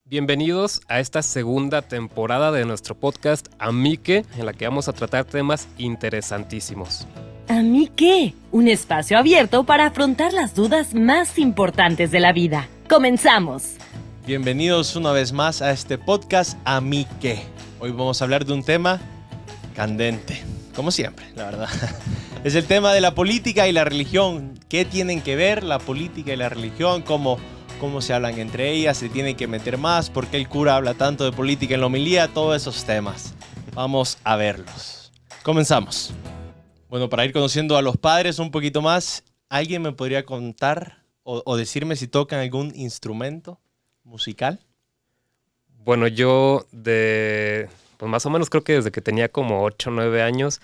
Bienvenidos a esta segunda temporada de nuestro podcast ¿A mí qué?, en la que vamos a tratar temas interesantísimos. ¿A mí qué? Un espacio abierto para afrontar las dudas más importantes de la vida. ¡Comenzamos! Bienvenidos una vez más a este podcast ¿A mí qué? Hoy vamos a hablar de un tema candente, como siempre, la verdad. Es el tema de la política y la religión. ¿Qué tienen que ver la política y la religión? ¿Cómo se hablan entre ellas? ¿Se tienen que meter más? ¿Por qué el cura habla tanto de política en la homilía? Todos esos temas. Vamos a verlos. Comenzamos. Bueno, para ir conociendo a los padres un poquito más, ¿alguien me podría contar o decirme si tocan algún instrumento musical? Bueno, yo pues más o menos creo que desde que tenía como 8 o 9 años,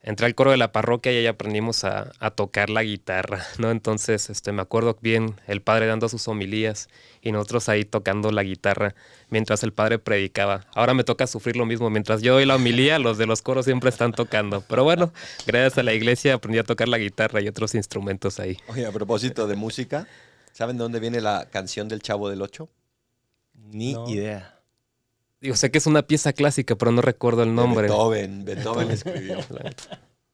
entré al coro de la parroquia y ahí aprendimos a tocar la guitarra, ¿no? Entonces, me acuerdo bien el padre dando sus homilías y nosotros ahí tocando la guitarra mientras el padre predicaba. Ahora me toca sufrir lo mismo. Mientras yo doy la homilía, los de los coros siempre están tocando. Pero bueno, gracias a la iglesia aprendí a tocar la guitarra y otros instrumentos ahí. Oye, a propósito de música, ¿saben de dónde viene la canción del Chavo del Ocho? Ni idea. Digo, sé que es una pieza clásica, pero no recuerdo el nombre. Beethoven escribió.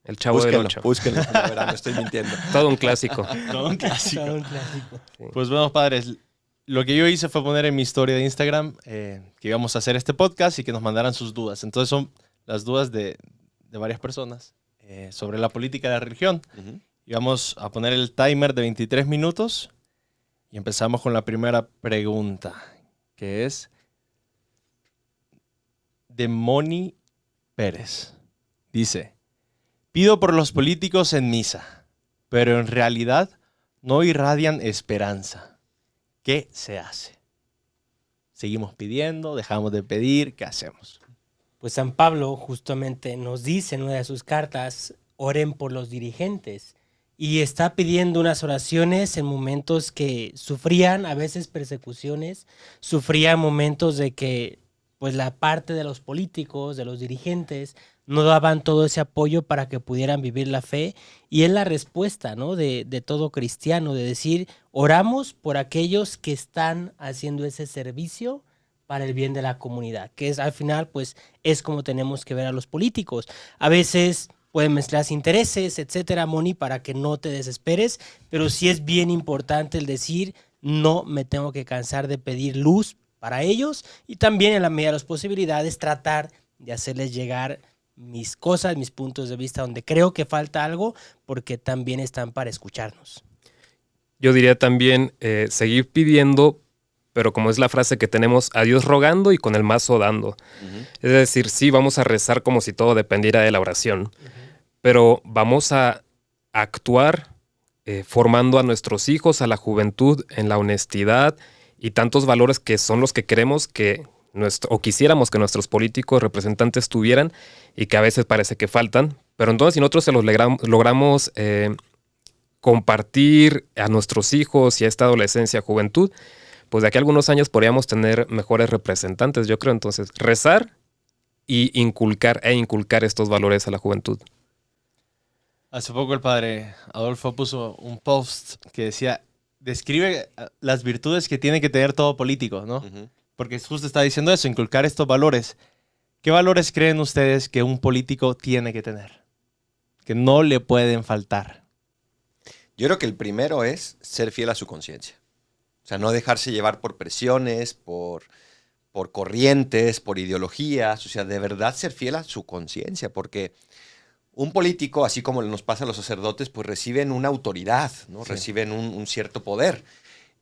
El Chavo del Ocho. Búsquenlo, la verdad, no estoy mintiendo. Todo un clásico. Todo un clásico. Todo un clásico. Sí. Pues bueno, padres, lo que yo hice fue poner en mi historia de Instagram que íbamos a hacer este podcast y que nos mandaran sus dudas. Entonces son las dudas de varias personas sobre la política y la religión. Uh-huh. Y vamos a poner el timer de 23 minutos y empezamos con la primera pregunta, que es de Moni Pérez. Dice: pido por los políticos en misa, pero en realidad no irradian esperanza. ¿Qué se hace? ¿Seguimos pidiendo? ¿Dejamos de pedir? ¿Qué hacemos? Pues San Pablo justamente nos dice en una de sus cartas, oren por los dirigentes. Y está pidiendo unas oraciones en momentos que sufrían a veces persecuciones, sufrían momentos de que pues la parte de los políticos, de los dirigentes, no daban todo ese apoyo para que pudieran vivir la fe. Y es la respuesta, ¿no?, de todo cristiano, de decir, oramos por aquellos que están haciendo ese servicio para el bien de la comunidad, que es al final, pues, es como tenemos que ver a los políticos. A veces pueden mezclarse intereses, etcétera, Moni, para que no te desesperes, pero sí es bien importante el decir, no me tengo que cansar de pedir luz para ellos, y también en la medida de las posibilidades tratar de hacerles llegar mis cosas, mis puntos de vista donde creo que falta algo, porque también están para escucharnos. Yo diría también seguir pidiendo, pero como es la frase que tenemos, a Dios rogando y con el mazo dando. Uh-huh. Es decir, sí, vamos a rezar como si todo dependiera de la oración, uh-huh, pero vamos a actuar formando a nuestros hijos, a la juventud, en la honestidad y tantos valores que son los que queremos que o quisiéramos que nuestros políticos representantes tuvieran y que a veces parece que faltan. Pero entonces si nosotros se los logramos compartir a nuestros hijos y a esta adolescencia, juventud, pues de aquí a algunos años podríamos tener mejores representantes, yo creo. Entonces, rezar y inculcar estos valores a la juventud. Hace poco el padre Adolfo puso un post que decía, describe las virtudes que tiene que tener todo político, ¿no? Uh-huh. Porque justo está diciendo eso, inculcar estos valores. ¿Qué valores creen ustedes que un político tiene que tener? Que no le pueden faltar. Yo creo que el primero es ser fiel a su conciencia. O sea, no dejarse llevar por presiones, por corrientes, por ideologías. O sea, de verdad ser fiel a su conciencia, porque un político, así como nos pasa a los sacerdotes, pues reciben una autoridad, ¿no? Sí. Reciben un cierto poder.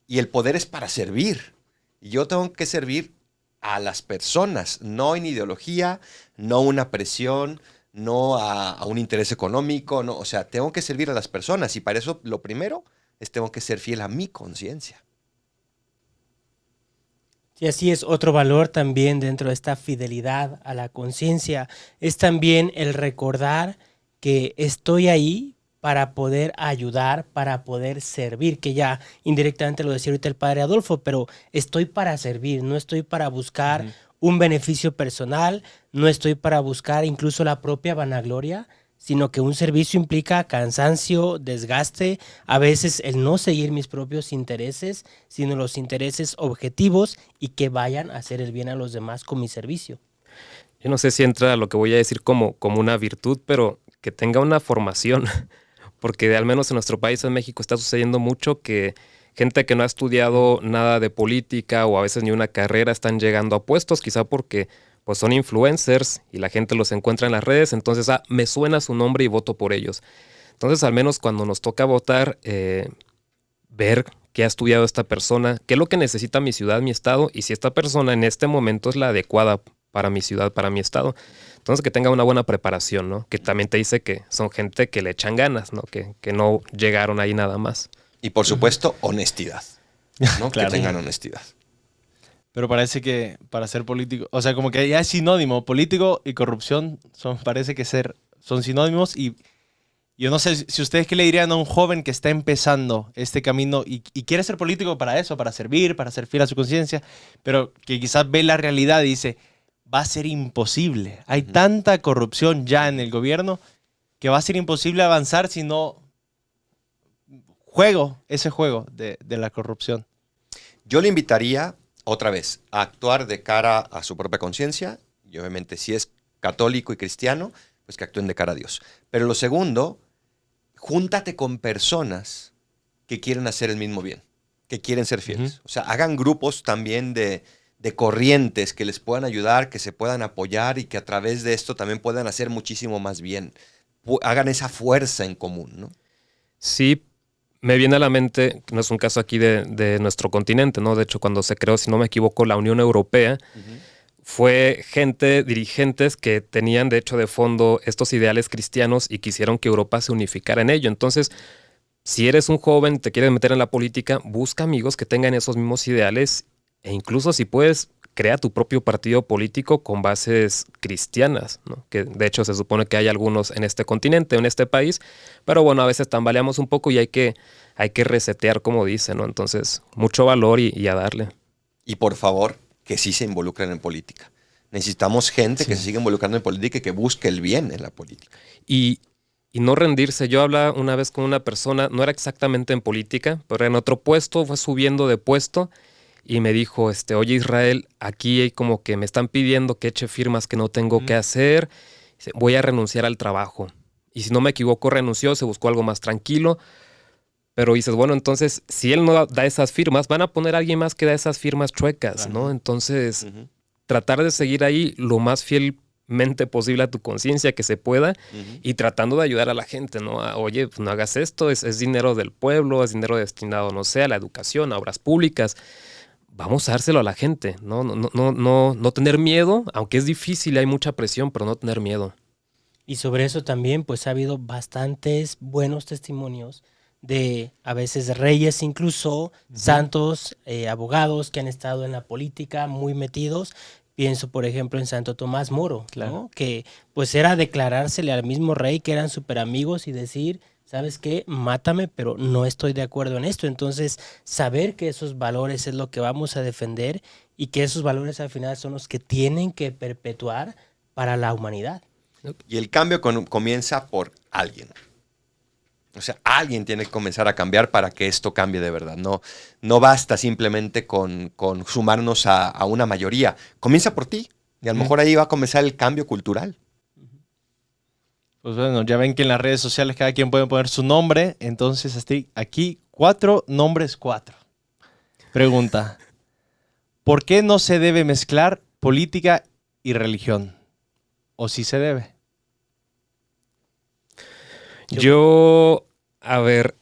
Y el poder es para servir. Y yo tengo que servir a las personas, no en ideología, no una presión, no a un interés económico. No, o sea, tengo que servir a las personas. Y para eso lo primero es tengo que ser fiel a mi conciencia. Y así es, otro valor también dentro de esta fidelidad a la conciencia es también el recordar que estoy ahí para poder ayudar, para poder servir, que ya indirectamente lo decía ahorita el padre Adolfo, pero estoy para servir, no estoy para buscar un beneficio personal, no estoy para buscar incluso la propia vanagloria, sino que un servicio implica cansancio, desgaste, a veces el no seguir mis propios intereses, sino los intereses objetivos y que vayan a hacer el bien a los demás con mi servicio. Yo no sé si entra lo que voy a decir como una virtud, pero que tenga una formación, porque al menos en nuestro país, en México, está sucediendo mucho que gente que no ha estudiado nada de política o a veces ni una carrera están llegando a puestos, quizá porque pues son influencers y la gente los encuentra en las redes, entonces me suena su nombre y voto por ellos. Entonces al menos cuando nos toca votar, ver qué ha estudiado esta persona, qué es lo que necesita mi ciudad, mi estado, y si esta persona en este momento es la adecuada para mi ciudad, para mi estado. Entonces que tenga una buena preparación, ¿no? Que también te dice que son gente que le echan ganas, ¿no? Que no llegaron ahí nada más. Y por supuesto, honestidad, ¿no? Claro. Que tengan honestidad. Pero parece que para ser político, o sea, como que ya es sinónimo, político y corrupción parece que son sinónimos y yo no sé si ustedes qué le dirían a un joven que está empezando este camino y quiere ser político para eso, para servir, para ser fiel a su conciencia, pero que quizás ve la realidad y dice, va a ser imposible. Hay tanta corrupción ya en el gobierno que va a ser imposible avanzar si no ese juego de la corrupción. Yo le invitaría, otra vez, a actuar de cara a su propia conciencia, y obviamente si es católico y cristiano, pues que actúen de cara a Dios. Pero lo segundo, júntate con personas que quieren hacer el mismo bien, que quieren ser fieles. O sea, hagan grupos también de corrientes que les puedan ayudar, que se puedan apoyar y que a través de esto también puedan hacer muchísimo más bien. Hagan esa fuerza en común, ¿no? Sí, me viene a la mente, no es un caso aquí de nuestro continente, ¿no? De hecho, cuando se creó, si no me equivoco, la Unión Europea, fue dirigentes que tenían de hecho de fondo estos ideales cristianos y quisieron que Europa se unificara en ello. Entonces, si eres un joven, te quieres meter en la política, busca amigos que tengan esos mismos ideales e incluso si puedes, crea tu propio partido político con bases cristianas, ¿no? Que de hecho se supone que hay algunos en este continente, en este país, pero bueno, a veces tambaleamos un poco y hay que resetear, como dice, ¿no? Entonces, mucho valor y a darle. Y por favor, que sí se involucren en política. Necesitamos gente que se siga involucrando en política y que busque el bien en la política. Y no rendirse. Yo hablaba una vez con una persona, no era exactamente en política, pero en otro puesto, fue subiendo de puesto y me dijo, oye Israel, aquí como que me están pidiendo que eche firmas que no tengo que hacer, voy a renunciar al trabajo. Y si no me equivoco, renunció, se buscó algo más tranquilo. Pero dices, bueno, entonces, si él no da esas firmas, van a poner a alguien más que da esas firmas chuecas, ¿no? Entonces, tratar de seguir ahí lo más fielmente posible a tu conciencia que se pueda y tratando de ayudar a la gente, ¿no? Oye, pues no hagas esto, es dinero del pueblo, es dinero destinado, no sé, a la educación, a obras públicas. Vamos a dárselo a la gente, no tener miedo, aunque es difícil, hay mucha presión, pero no tener miedo. Y sobre eso también, pues ha habido bastantes buenos testimonios de a veces reyes, incluso santos, abogados que han estado en la política muy metidos. Pienso, por ejemplo, en Santo Tomás Moro, ¿no? Que pues era declarársele al mismo rey que eran súper amigos y decir, ¿sabes qué? Mátame, pero no estoy de acuerdo en esto. Entonces, saber que esos valores es lo que vamos a defender y que esos valores al final son los que tienen que perpetuar para la humanidad. Y el cambio comienza por alguien. O sea, alguien tiene que comenzar a cambiar para que esto cambie de verdad. No basta simplemente con sumarnos a una mayoría. Comienza por ti. Y a lo mejor ahí va a comenzar el cambio cultural. Pues bueno, ya ven que en las redes sociales cada quien puede poner su nombre. Entonces, aquí 4 nombres, 4. Pregunta. ¿Por qué no se debe mezclar política y religión? ¿O sí se debe? Yo, a ver,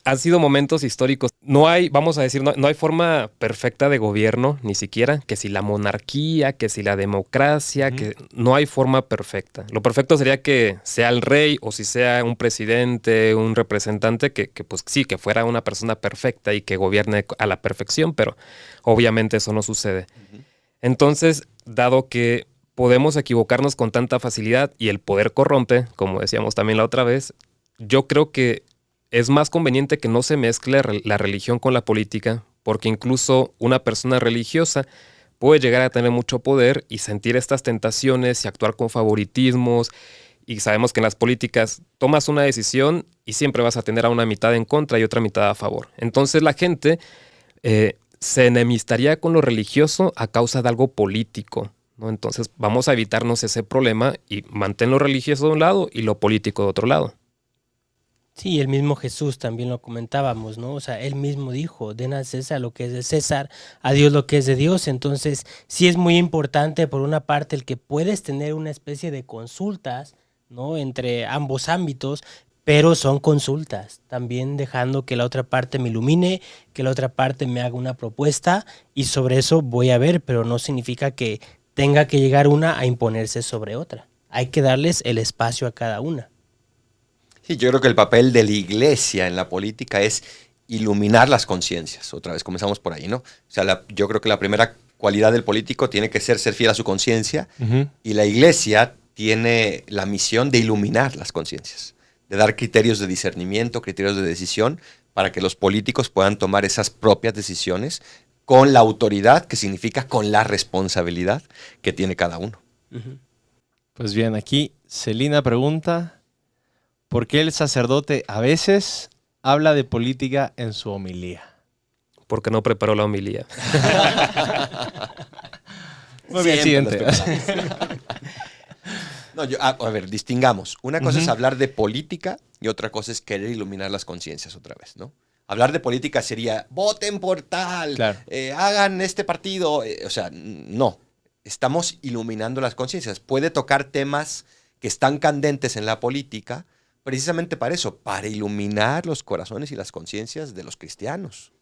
han sido momentos históricos. No hay, vamos a decir, no hay forma perfecta de gobierno, ni siquiera, que si la monarquía, que si la democracia, que no hay forma perfecta. Lo perfecto sería que sea el rey o si sea un presidente, un representante, que pues sí, que fuera una persona perfecta y que gobierne a la perfección, pero obviamente eso no sucede. Entonces, dado que podemos equivocarnos con tanta facilidad y el poder corrompe, como decíamos también la otra vez, yo creo que es más conveniente que no se mezcle la religión con la política, porque incluso una persona religiosa puede llegar a tener mucho poder y sentir estas tentaciones y actuar con favoritismos Y sabemos que en las políticas tomas una decisión y siempre vas a tener a una mitad en contra y otra mitad a favor. Entonces la gente se enemistaría con lo religioso a causa de algo político, ¿no? Entonces vamos a evitarnos ese problema y mantén lo religioso de un lado y lo político de otro lado. Sí, el mismo Jesús también lo comentábamos, ¿no? O sea, él mismo dijo, den a César lo que es de César, a Dios lo que es de Dios. Entonces, sí es muy importante, por una parte, el que puedes tener una especie de consultas, ¿no? Entre ambos ámbitos, pero son consultas, también dejando que la otra parte me ilumine, que la otra parte me haga una propuesta y sobre eso voy a ver, pero no significa que tenga que llegar una a imponerse sobre otra. Hay que darles el espacio a cada una. Sí, yo creo que el papel de la iglesia en la política es iluminar las conciencias. Otra vez comenzamos por ahí, ¿no? O sea, yo creo que la primera cualidad del político tiene que ser fiel a su conciencia, y la iglesia tiene la misión de iluminar las conciencias, de dar criterios de discernimiento, criterios de decisión, para que los políticos puedan tomar esas propias decisiones con la autoridad, que significa con la responsabilidad que tiene cada uno. Pues bien, aquí Celina pregunta, ¿por qué el sacerdote a veces habla de política en su homilía? Porque no preparó la homilía. Muy bien, siguiente. No, a ver, distingamos. Una cosa es hablar de política y otra cosa es querer iluminar las conciencias otra vez, ¿no? Hablar de política sería, voten por tal, Claro. Hagan este partido. O sea, no. Estamos iluminando las conciencias. Puede tocar temas que están candentes en la política, precisamente para eso, para iluminar los corazones y las conciencias de los cristianos.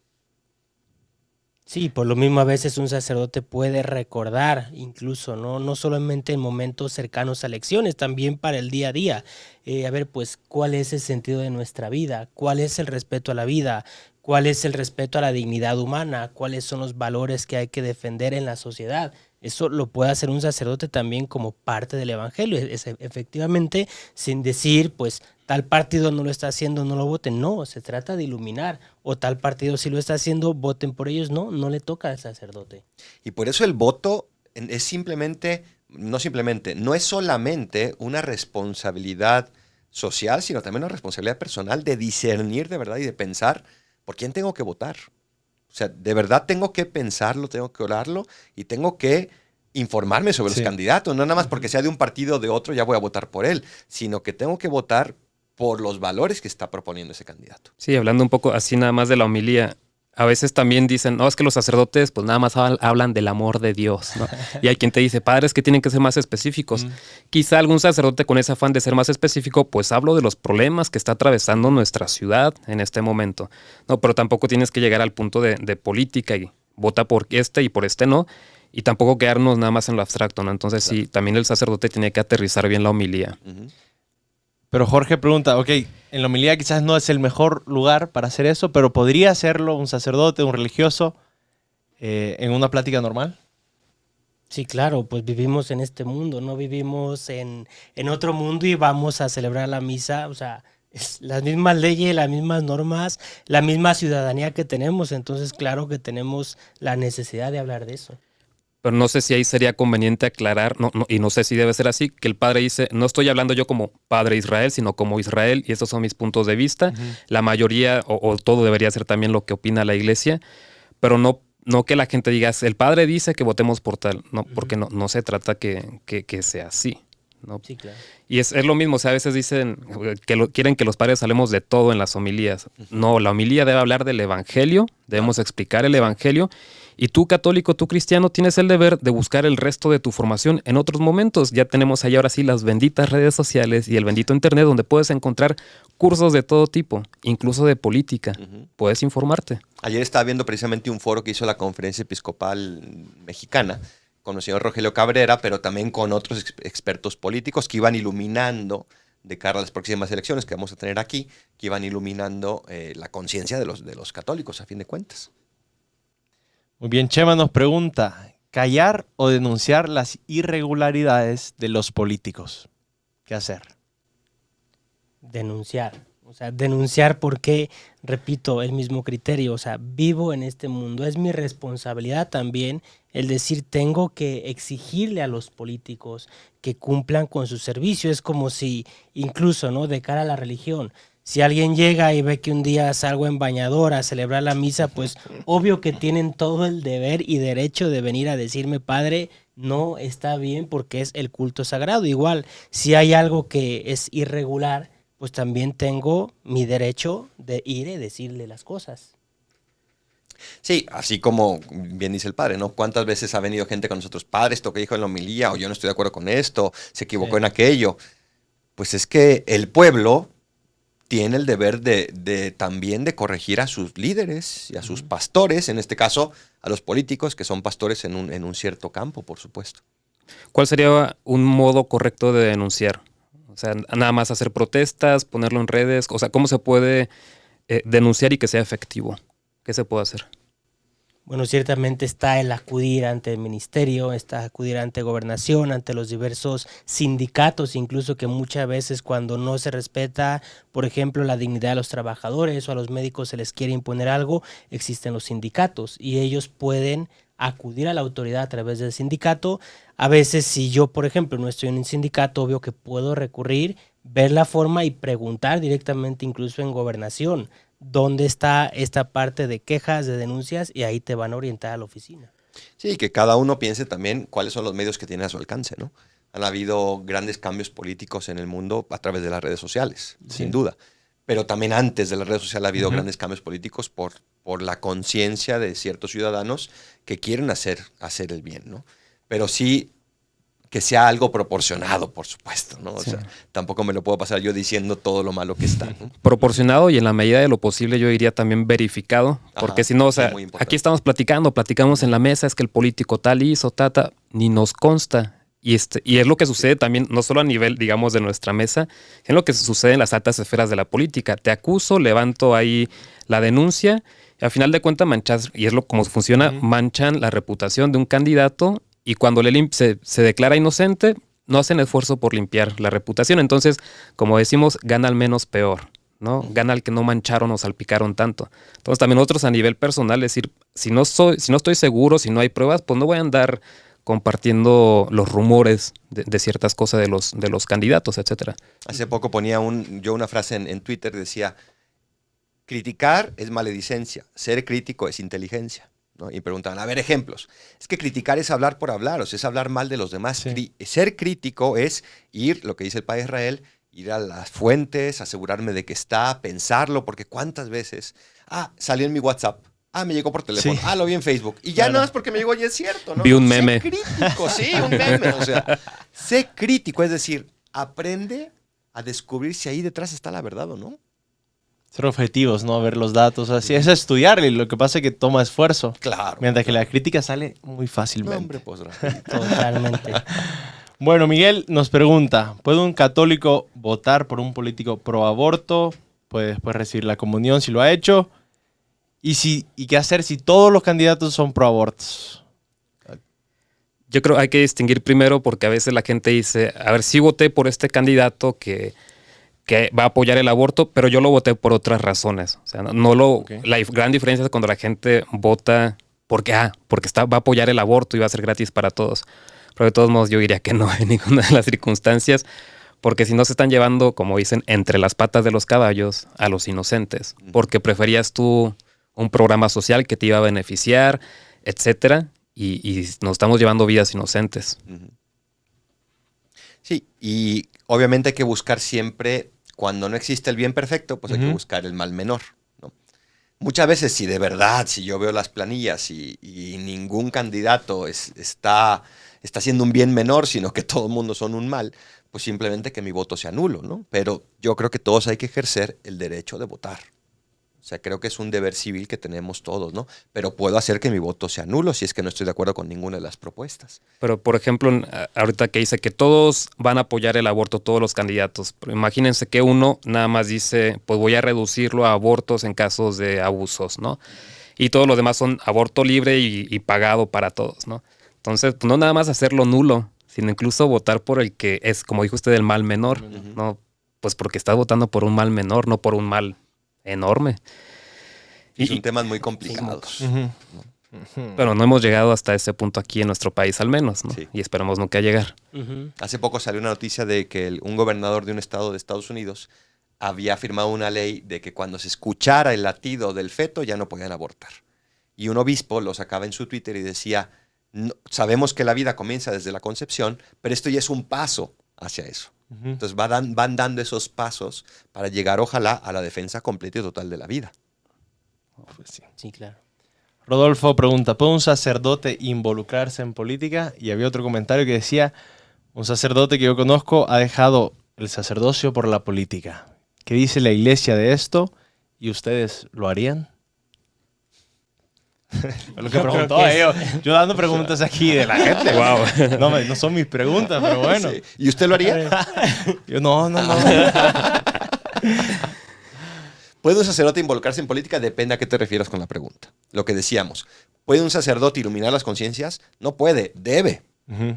Sí, por lo mismo a veces un sacerdote puede recordar, incluso, no solamente en momentos cercanos a elecciones, también para el día a día. A ver, pues, ¿cuál es el sentido de nuestra vida? ¿Cuál es el respeto a la vida? ¿Cuál es el respeto a la dignidad humana? ¿Cuáles son los valores que hay que defender en la sociedad? Eso lo puede hacer un sacerdote también como parte del evangelio. Efectivamente, sin decir, pues, tal partido no lo está haciendo, no lo voten. No, se trata de iluminar. O tal partido sí lo está haciendo, voten por ellos. No le toca al sacerdote. Y por eso el voto es no es solamente una responsabilidad social, sino también una responsabilidad personal de discernir de verdad y de pensar por quién tengo que votar. O sea, de verdad tengo que pensarlo, tengo que orarlo y tengo que informarme sobre los candidatos. No nada más porque sea de un partido o de otro ya voy a votar por él, sino que tengo que votar por los valores que está proponiendo ese candidato. Sí, hablando un poco así nada más de la homilía, a veces también dicen, no, es que los sacerdotes pues nada más hablan del amor de Dios, ¿no? Y hay quien te dice, padres que tienen que ser más específicos. Quizá algún sacerdote con ese afán de ser más específico, pues hablo de los problemas que está atravesando nuestra ciudad en este momento. No, pero tampoco tienes que llegar al punto de política y vota por este y por este no, y tampoco quedarnos nada más en lo abstracto, ¿no? Entonces sí, también el sacerdote tiene que aterrizar bien la homilía. Pero Jorge pregunta, ok, en la homilía quizás no es el mejor lugar para hacer eso, pero ¿podría hacerlo un sacerdote, un religioso, en una plática normal? Sí, claro, pues vivimos en este mundo, no vivimos en otro mundo y vamos a celebrar la misa, o sea, es las mismas leyes, las mismas normas, la misma ciudadanía que tenemos, entonces claro que tenemos la necesidad de hablar de eso. Pero no sé si ahí sería conveniente aclarar, y no sé si debe ser así, que el padre dice, no estoy hablando yo como padre Israel, sino como Israel, y estos son mis puntos de vista. La mayoría, o todo debería ser también lo que opina la iglesia, pero no que la gente diga, el padre dice que votemos por tal, no, porque no se trata que sea así, ¿no? Sí, claro. Y es lo mismo, o sea, a veces dicen que quieren que los padres hablemos de todo en las homilías. No, la homilía debe hablar del evangelio, debemos explicar el evangelio. Y tú, católico, tú, cristiano, tienes el deber de buscar el resto de tu formación en otros momentos. Ya tenemos ahí ahora sí las benditas redes sociales y el bendito internet donde puedes encontrar cursos de todo tipo, incluso de política. Puedes informarte. Ayer estaba viendo precisamente un foro que hizo la Conferencia Episcopal Mexicana con el señor Rogelio Cabrera, pero también con otros expertos políticos que iban iluminando de cara a las próximas elecciones que vamos a tener aquí, que iban iluminando la conciencia de los católicos, a fin de cuentas. Muy bien, Chema nos pregunta, ¿callar o denunciar las irregularidades de los políticos? ¿Qué hacer? Denunciar. O sea, denunciar porque, repito, el mismo criterio. O sea, vivo en este mundo. Es mi responsabilidad también el decir, tengo que exigirle a los políticos que cumplan con su servicio. Es como si, incluso, ¿no? De cara a la religión, si alguien llega y ve que un día salgo en bañadora a celebrar la misa, pues obvio que tienen todo el deber y derecho de venir a decirme, padre, no está bien porque es el culto sagrado. Igual, si hay algo que es irregular, pues también tengo mi derecho de ir y decirle las cosas. Sí, así como bien dice el padre, ¿no? ¿Cuántas veces ha venido gente con nosotros, padre, esto que dijo en la homilía, o yo no estoy de acuerdo con esto, se equivocó en aquello? Pues es que el pueblo tiene el deber de también de corregir a sus líderes y a sus pastores, en este caso a los políticos que son pastores en un cierto campo, por supuesto. ¿Cuál sería un modo correcto de denunciar? O sea, nada más hacer protestas, ponerlo en redes. O sea, ¿cómo se puede denunciar y que sea efectivo? ¿Qué se puede hacer? Bueno, ciertamente está el acudir ante el ministerio, está acudir ante gobernación, ante los diversos sindicatos, incluso que muchas veces cuando no se respeta, por ejemplo, la dignidad de los trabajadores o a los médicos se les quiere imponer algo, existen los sindicatos y ellos pueden acudir a la autoridad a través del sindicato. A veces si yo, por ejemplo, no estoy en un sindicato, obvio que puedo recurrir, ver la forma y preguntar directamente incluso en gobernación dónde está esta parte de quejas, de denuncias, y ahí te van a orientar a la oficina. Sí, que cada uno piense también cuáles son los medios que tiene a su alcance, ¿no? Han habido grandes cambios políticos en el mundo a través de las redes sociales, sin duda. Pero también antes de las redes sociales ha habido grandes cambios políticos por la conciencia de ciertos ciudadanos que quieren hacer el bien, ¿no? Pero sí que sea algo proporcionado, por supuesto, ¿no? O sea, tampoco me lo puedo pasar yo diciendo todo lo malo que está, ¿no? Proporcionado y en la medida de lo posible yo diría también verificado, porque si no, o sea, aquí estamos platicamos en la mesa, es que el político tal hizo, ni nos consta. Y es lo que sucede también, no solo a nivel, digamos, de nuestra mesa, es lo que sucede en las altas esferas de la política. Te acuso, levanto ahí la denuncia, y al final de cuentas manchas, y es como funciona, manchan la reputación de un candidato. Y cuando se declara inocente, no hacen esfuerzo por limpiar la reputación. Entonces, como decimos, gana al menos peor, ¿no? Gana el que no mancharon o salpicaron tanto. Entonces, también nosotros a nivel personal, es decir, si no estoy seguro, si no hay pruebas, pues no voy a andar compartiendo los rumores de ciertas cosas de los candidatos, etcétera. Hace poco ponía yo una frase en Twitter, decía, criticar es maledicencia, ser crítico es inteligencia. ¿No? Y preguntaban, a ver, ejemplos. Es que criticar es hablar por hablar, o sea, es hablar mal de los demás. Sí. Ser crítico es ir, lo que dice el Padre Israel, ir a las fuentes, asegurarme de que está, pensarlo, porque cuántas veces, salió en mi WhatsApp, me llegó por teléfono, lo vi en Facebook, y ya no es porque me llegó y es cierto, ¿no? Vi un meme. Sé crítico, sí, un meme, o sea, sé crítico, es decir, aprende a descubrir si ahí detrás está la verdad o no. Ser objetivos, ¿no? Ver los datos, así. Es estudiar, y lo que pasa es que toma esfuerzo. Claro. Mientras que la crítica sale muy fácilmente. No, hombre, pues, Totalmente. Bueno, Miguel nos pregunta, ¿puede un católico votar por un político pro aborto? Puede después recibir la comunión si lo ha hecho. ¿Y qué hacer si todos los candidatos son pro abortos? Yo creo que hay que distinguir primero, porque a veces la gente dice, a ver, sí voté por este candidato que va a apoyar el aborto, pero yo lo voté por otras razones. O sea, la gran diferencia es cuando la gente vota porque va a apoyar el aborto y va a ser gratis para todos. Pero de todos modos yo diría que no en ninguna de las circunstancias, porque si no se están llevando, como dicen, entre las patas de los caballos a los inocentes, porque preferías tú un programa social que te iba a beneficiar, etcétera, y nos estamos llevando vidas inocentes. Sí, y obviamente hay que buscar siempre, cuando no existe el bien perfecto, pues hay que buscar el mal menor, ¿no? Muchas veces, si yo veo las planillas y ningún candidato está haciendo un bien menor, sino que todo el mundo son un mal, pues simplemente que mi voto sea nulo, ¿no? Pero yo creo que todos hay que ejercer el derecho de votar. O sea, creo que es un deber civil que tenemos todos, ¿no? Pero puedo hacer que mi voto sea nulo si es que no estoy de acuerdo con ninguna de las propuestas. Pero, por ejemplo, ahorita que dice que todos van a apoyar el aborto, todos los candidatos, pero imagínense que uno nada más dice, pues voy a reducirlo a abortos en casos de abusos, ¿no? Y todos los demás son aborto libre y pagado para todos, ¿no? Entonces, pues no nada más hacerlo nulo, sino incluso votar por el que es, como dijo usted, el mal menor, ¿no? pues porque estás votando por un mal menor, no por un mal enorme. Y son temas muy complicados. Pero no hemos llegado hasta ese punto aquí en nuestro país al menos, ¿no? Sí. Y esperamos nunca llegar. Hace poco salió una noticia de que un gobernador de un estado de Estados Unidos había firmado una ley de que cuando se escuchara el latido del feto ya no podían abortar. Y un obispo lo sacaba en su Twitter y decía, no, sabemos que la vida comienza desde la concepción, pero esto ya es un paso hacia eso. Entonces van dando esos pasos para llegar, ojalá, a la defensa completa y total de la vida. Pues Sí, claro. Rodolfo pregunta, ¿puede un sacerdote involucrarse en política? Y había otro comentario que decía, un sacerdote que yo conozco ha dejado el sacerdocio por la política. ¿Qué dice la iglesia de esto? ¿Y ustedes lo harían? Lo que preguntó yo dando preguntas aquí de la gente. Wow. No son mis preguntas, pero bueno. Sí. ¿Y usted lo haría? Yo no. ¿Puede un sacerdote involucrarse en política? Depende a qué te refieras con la pregunta. Lo que decíamos, ¿puede un sacerdote iluminar las conciencias? No puede, debe.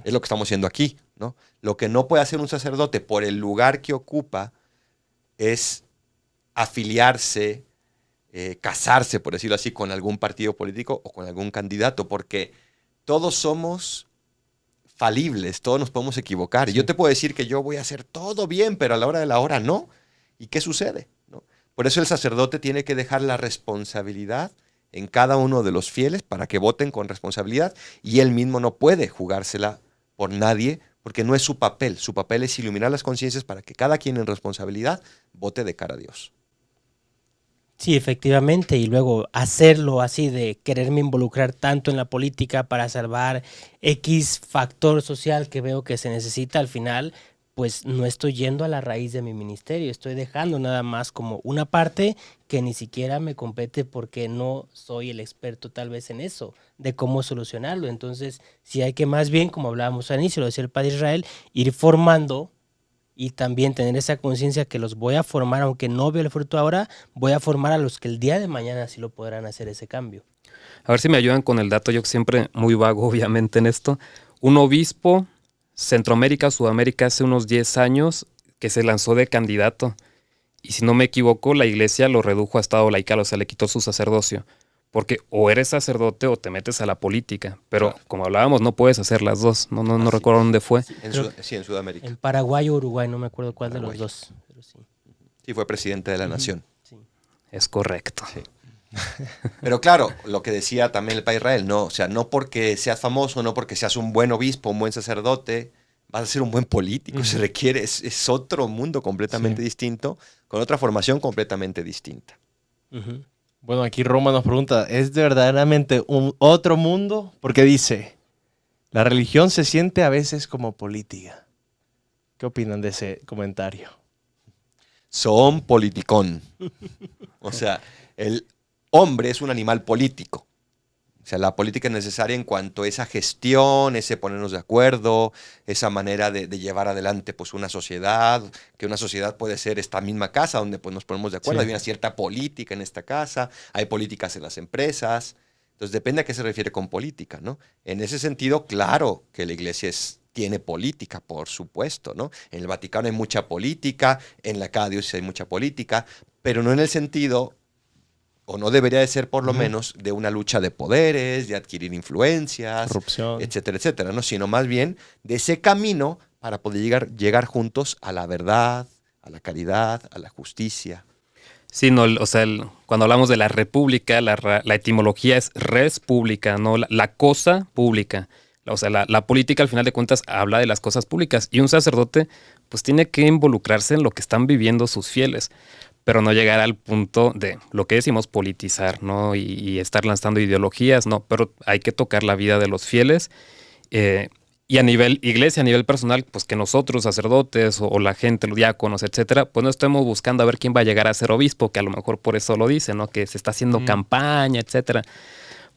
Es lo que estamos haciendo aquí, ¿no? Lo que no puede hacer un sacerdote por el lugar que ocupa es afiliarse, casarse, por decirlo así, con algún partido político o con algún candidato, porque todos somos falibles, todos nos podemos equivocar. Y yo te puedo decir que yo voy a hacer todo bien, pero a la hora de la hora no. ¿Y qué sucede? ¿No? Por eso el sacerdote tiene que dejar la responsabilidad en cada uno de los fieles para que voten con responsabilidad, y él mismo no puede jugársela por nadie porque no es su papel. Su papel es iluminar las conciencias para que cada quien en responsabilidad vote de cara a Dios. Sí, efectivamente, y luego hacerlo así de quererme involucrar tanto en la política para salvar X factor social que veo que se necesita, al final pues no estoy yendo a la raíz de mi ministerio, estoy dejando nada más como una parte que ni siquiera me compete porque no soy el experto tal vez en eso, de cómo solucionarlo. Entonces, sí hay que más bien, como hablábamos al inicio, lo decía el Padre Israel, ir formando y también tener esa conciencia que los voy a formar, aunque no veo el fruto ahora, voy a formar a los que el día de mañana sí lo podrán hacer ese cambio. A ver si me ayudan con el dato, yo siempre muy vago obviamente en esto. Un obispo, Centroamérica, Sudamérica, hace unos 10 años que se lanzó de candidato. Y si no me equivoco, la iglesia lo redujo a estado laical, o sea, le quitó su sacerdocio. Porque o eres sacerdote o te metes a la política. Pero como hablábamos, no puedes hacer las dos. No recuerdo dónde fue. En Sudamérica. En Paraguay o Uruguay, no me acuerdo cuál Paraguay. de los dos. Pero sí. Sí, fue presidente de la nación. Sí. Es correcto. Sí. Pero claro, lo que decía también el Padre Israel, no, o sea, no porque seas famoso, no porque seas un buen obispo, un buen sacerdote, vas a ser un buen político. Se requiere, es otro mundo completamente distinto, con otra formación completamente distinta. Bueno, aquí Roma nos pregunta, ¿es verdaderamente un otro mundo? Porque dice, la religión se siente a veces como política. ¿Qué opinan de ese comentario? Son politicón. O sea, el hombre es un animal político. O sea, la política es necesaria en cuanto a esa gestión, ese ponernos de acuerdo, esa manera de llevar adelante pues, una sociedad, que una sociedad puede ser esta misma casa donde pues, nos ponemos de acuerdo. Sí. Hay una cierta política en esta casa, hay políticas en las empresas. Entonces depende a qué se refiere con política, ¿no? En ese sentido, claro que la iglesia tiene política, por supuesto, ¿no? En el Vaticano hay mucha política, en cada diócesis hay mucha política, pero no en el sentido, o no debería de ser por lo menos, de una lucha de poderes, de adquirir influencias, Corrupción. etcétera, etcétera, ¿no? Sino más bien de ese camino para poder llegar juntos a la verdad, a la caridad, a la justicia. Sí, no, o sea, cuando hablamos de la república, la etimología es res pública, no la cosa pública. O sea, la política al final de cuentas habla de las cosas públicas y un sacerdote pues tiene que involucrarse en lo que están viviendo sus fieles, pero no llegar al punto de lo que decimos politizar, ¿no? Y estar lanzando ideologías, no, pero hay que tocar la vida de los fieles y a nivel iglesia, a nivel personal, pues que nosotros, sacerdotes o la gente, los diáconos, etcétera, pues no estemos buscando a ver quién va a llegar a ser obispo, que a lo mejor por eso lo dice, ¿no? Que se está haciendo campaña, etcétera.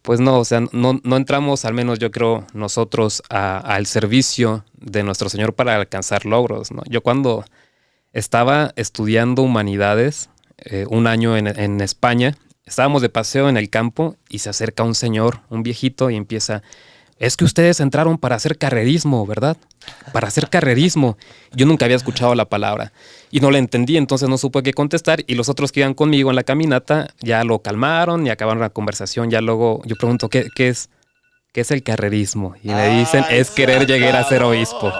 Pues no, o sea, no entramos, al menos yo creo, nosotros al servicio de nuestro Señor para alcanzar logros, ¿no? Yo cuando estaba estudiando humanidades, un año en España, estábamos de paseo en el campo y se acerca un señor, un viejito, y empieza, es que ustedes entraron para hacer carrerismo, ¿verdad? Para hacer carrerismo. Yo nunca había escuchado la palabra y no la entendí, entonces no supe qué contestar y los otros que iban conmigo en la caminata ya lo calmaron y acabaron la conversación. Ya luego yo pregunto, ¿qué es el carrerismo? Y me dicen, es querer llegar a ser obispo.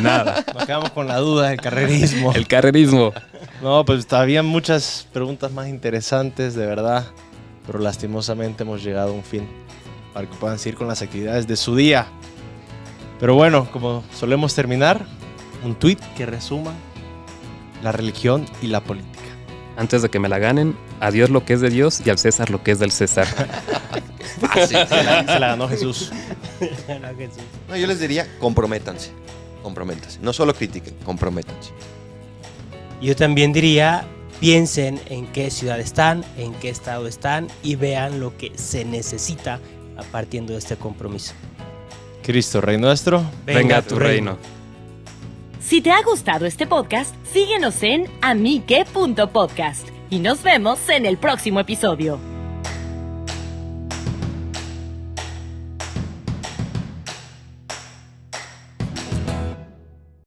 Nada. Nos quedamos con la duda del carrerismo. El carrerismo. No, pues había muchas preguntas más interesantes, de verdad. Pero lastimosamente hemos llegado a un fin para que puedan seguir con las actividades de su día. Pero bueno, como solemos terminar, un tweet que resuma la religión y la política. Antes de que me la ganen, a Dios lo que es de Dios y al César lo que es del César. Fácil. Se la ganó Jesús. No, yo les diría, comprométanse. No solo critiquen, comprométanse. Yo también diría, piensen en qué ciudad están, en qué estado están y vean lo que se necesita a partiendo de este compromiso. Cristo, Rey nuestro. Venga a tu reino. Si te ha gustado este podcast, síguenos en amique.podcast y nos vemos en el próximo episodio.